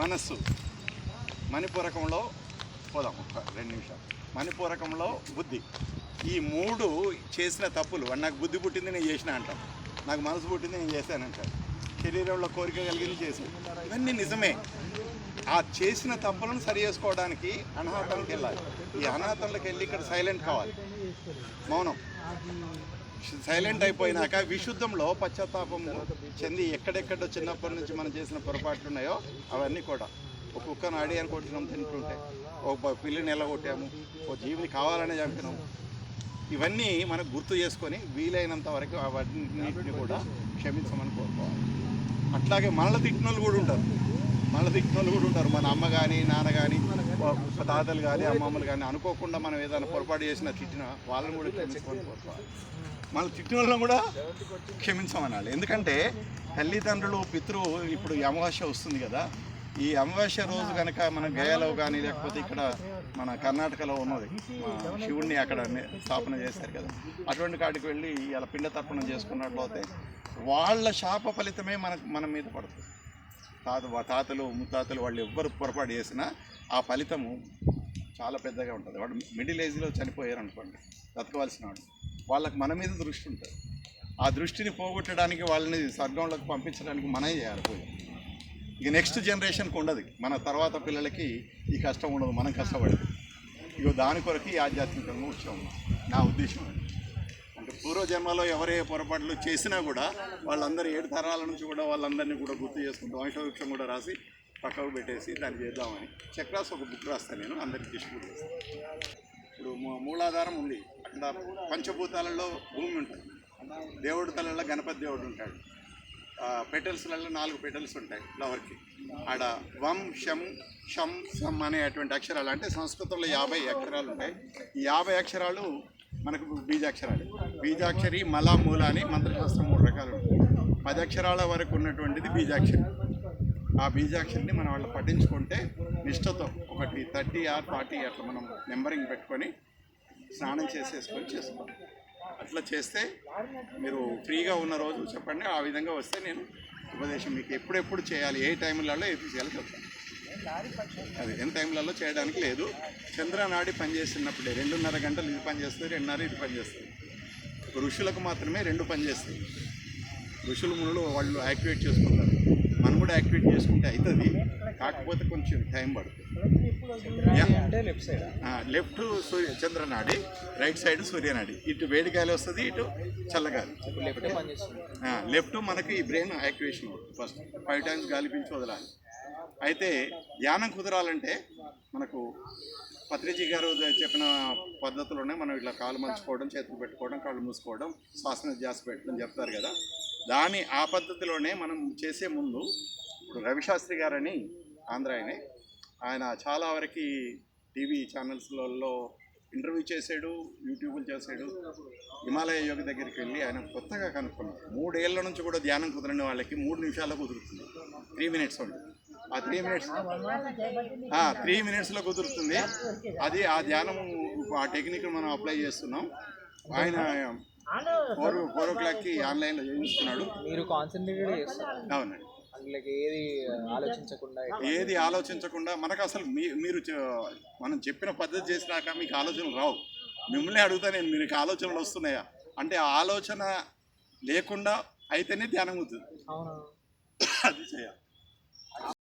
మనస్సు, మణిపూరకంలో పోదాం ఒక 2 నిమిషాలు. మణిపూరకంలో బుద్ధి. ఈ 3 చేసిన తప్పులు. నాకు బుద్ధి పుట్టింది నేను చేసిన అంటాం, నాకు మనసు పుట్టింది నేను చేశానంటాడు, శరీరంలో కోరిక కలిగింది చేశాను. ఇవన్నీ నిజమే. ఆ చేసిన తప్పులను సరి చేసుకోవడానికి అనాథంకి వెళ్ళాలి. ఈ అనాథంలోకి వెళ్ళి ఇక్కడ సైలెంట్ కావాలి, మౌనం. సైలెంట్ అయిపోయినాక విశుద్ధంలో పశ్చాత్తాపం చెంది ఎక్కడెక్కడో చిన్నప్పటి నుంచి మనం చేసిన పొరపాట్లు ఉన్నాయో అవన్నీ కూడా, ఒక కుక్కను ఆడి అని కొట్టినాం తింటుంటే, ఒక పిల్లిని ఎల్లగొట్టాము, ఒక జీవిని కావాలనే చంపినాం. ఇవన్నీ మనకు గుర్తు చేసుకొని వీలైనంత వరకు అవన్నింటిని కూడా క్షమించమని కోరుకోవాలి. అట్లాగే మనల్ని తిట్టినోళ్ళు కూడా ఉంటారు. మన అమ్మ కానీ నాన్న కానీ తాతలు కానీ అమ్మమ్మలు కానీ అనుకోకుండా మనం ఏదైనా పొరపాటు చేసినా తిట్టినా వాళ్ళని కూడా క్షమించమని కోరుకోవాలి. మన తిట్టిన వాళ్ళని కూడా క్షమించమనాలి. ఎందుకంటే తల్లిదండ్రులు ఇప్పుడు ఈ అమావాస్య వస్తుంది కదా, ఈ అమావాస్య రోజు కనుక మనం గయాలో కానీ లేకపోతే ఇక్కడ మన కర్ణాటకలో ఉన్నది శివుణ్ణి అక్కడ స్థాపన చేశారు కదా, అటువంటి కాడికి వెళ్ళి ఇలా పిండ తర్పణం చేసుకున్నట్లయితే వాళ్ళ శాప ఫలితమే మన మీద పడుతుంది. తాతలు ముత్తాతలు వాళ్ళు ఎవ్వరు పొరపాటు చేసినా ఆ ఫలితము చాలా పెద్దగా ఉంటుంది. వాడు మిడిల్ ఏజ్లో చనిపోయారు అనుకోండి, బతకవలసిన వాడు, వాళ్ళకి మన మీద దృష్టి ఉంటుంది. ఆ దృష్టిని పోగొట్టడానికి వాళ్ళని స్వర్గంలోకి పంపించడానికి మనమే చేయాలి. పోయి ఇక నెక్స్ట్ జనరేషన్కి ఉండదు, మన తర్వాత పిల్లలకి ఈ కష్టం ఉండదు, మనం కష్టపడదు. ఇక దాని కొరకు ఈ ఆధ్యాత్మికంగా వచ్చాము. నా ఉద్దేశం అంటే పూర్వజన్మలో ఎవరే పొరపాట్లు చేసినా కూడా వాళ్ళందరూ 7 తరాల నుంచి కూడా వాళ్ళందరినీ కూడా గుర్తు చేసుకుంటాం. వంశవృక్షం కూడా రాసి పక్కకు పెట్టేసి దాన్ని చేద్దామని చక్రాస్ ఒక బుక్ రాస్తాను, నేను అందరికీ డిస్ట్రిబ్యూట్ చేస్తాను. ఇప్పుడు మూలాధారం ఉంది, అక్కడ పంచభూతాలలో భూమి ఉంటుంది, దేవుడి తలలో గణపతి దేవుడు ఉంటాడు, పెటల్స్లలో 4 పెటల్స్ ఉంటాయి ఫ్లవర్కి. ఆడ వం శం షం సం అనేటువంటి అక్షరాలు, అంటే సంస్కృతంలో 50 అక్షరాలు ఉంటాయి. ఈ 50 అక్షరాలు మనకు బీజాక్షరి మల మూల అని మంత్రశాస్త్రం 3 రకాలు ఉంటాయి. 10 అక్షరాల వరకు ఉన్నటువంటిది బీజాక్షరి. ఆ బీజాక్షరిని మనం వాళ్ళు పఠించుకుంటే నిష్ఠతో 30 or 40 అట్లా మనం నెంబరింగ్ పెట్టుకొని స్నానం చేసేసుకొని చేసుకోవాలి. అట్లా చేస్తే మీరు ఫ్రీగా ఉన్న రోజు చెప్పండి, ఆ విధంగా వస్తే నేను ఉపదేశం మీకు ఎప్పుడెప్పుడు చేయాలి, ఏ టైంలలో ఏది చేయాలి చెప్తాను. అది ఎన్ని టైంలలో చేయడానికి లేదు. చంద్రనాడి పనిచేస్తున్నప్పుడే 2.5 గంటలు ఇది పనిచేస్తుంది, 2.5 ఇది పనిచేస్తుంది. ఋషులకు మాత్రమే 2 పనిచేస్తాయి. ఋషులు మునులు వాళ్ళు యాక్టివేట్ చేసుకుంటారు, మనం కూడా యాక్టివేట్ చేసుకుంటే అవుతుంది, కాకపోతే కొంచెం టైం పడుతుంది. లెఫ్ట్ చంద్రనాడి, రైట్ సైడ్ సూర్యనాడి. ఇటు వేడిగాలి వస్తుంది, ఇటు చల్లగాలి. లెఫ్ట్ మనకి ఈ బ్రెయిన్ యాక్టివేషన్ ఫస్ట్ 5 times గాలి పీల్చి వదలాలి. అయితే ధ్యానం కుదరాలంటే మనకు పత్రిజీ గారు చెప్పిన పద్ధతుల్లోనే మనం ఇట్లా కాలు మలుచుకోవడం, చేతులు పెట్టుకోవడం, కాళ్ళు మూసుకోవడం, శ్వాస ధ్యాస పెట్టడం చెప్తారు కదా, ఆ పద్ధతిలోనే మనం చేసే ముందు ఇప్పుడు రవిశాస్త్రి గారని ఆంధ్ర ఆయన చాలా వరకు టీవీ ఛానల్స్లలో ఇంటర్వ్యూ చేశాడు, యూట్యూబ్లు చేశాడు. హిమాలయ యోగి దగ్గరికి వెళ్ళి ఆయన కొత్తగా కనుక్కున్నాడు. 3 ఏళ్ల నుంచి కూడా ధ్యానం కుదరని వాళ్ళకి 3 నిమిషాల్లో కుదురుతుంది. 3 minutes ఉంటుంది. ఆ 3 minutesలో కుదురుతుంది. అది ఆ ధ్యానము, ఆ టెక్నిక్ మనం అప్లై చేస్తున్నాం. ఆయన 4 o'clockకి ఆన్లైన్లో చేయిస్తున్నాడు. మీరు కాన్సన్ట్రేట్ చేస్తారు? అవునండి. ఏది ఆలోచించకుండా మనకు అసలు మీరు మనం చెప్పిన పద్ధతి చేసినాక మీకు ఆలోచనలు రావు. మిమ్మల్ని అడుగుతా నేను, మీకు ఆలోచనలు వస్తున్నాయా అంటే ఆ ఆలోచన లేకుండా అయితేనే ధ్యానం అవుతుంది. అది చేయాలి.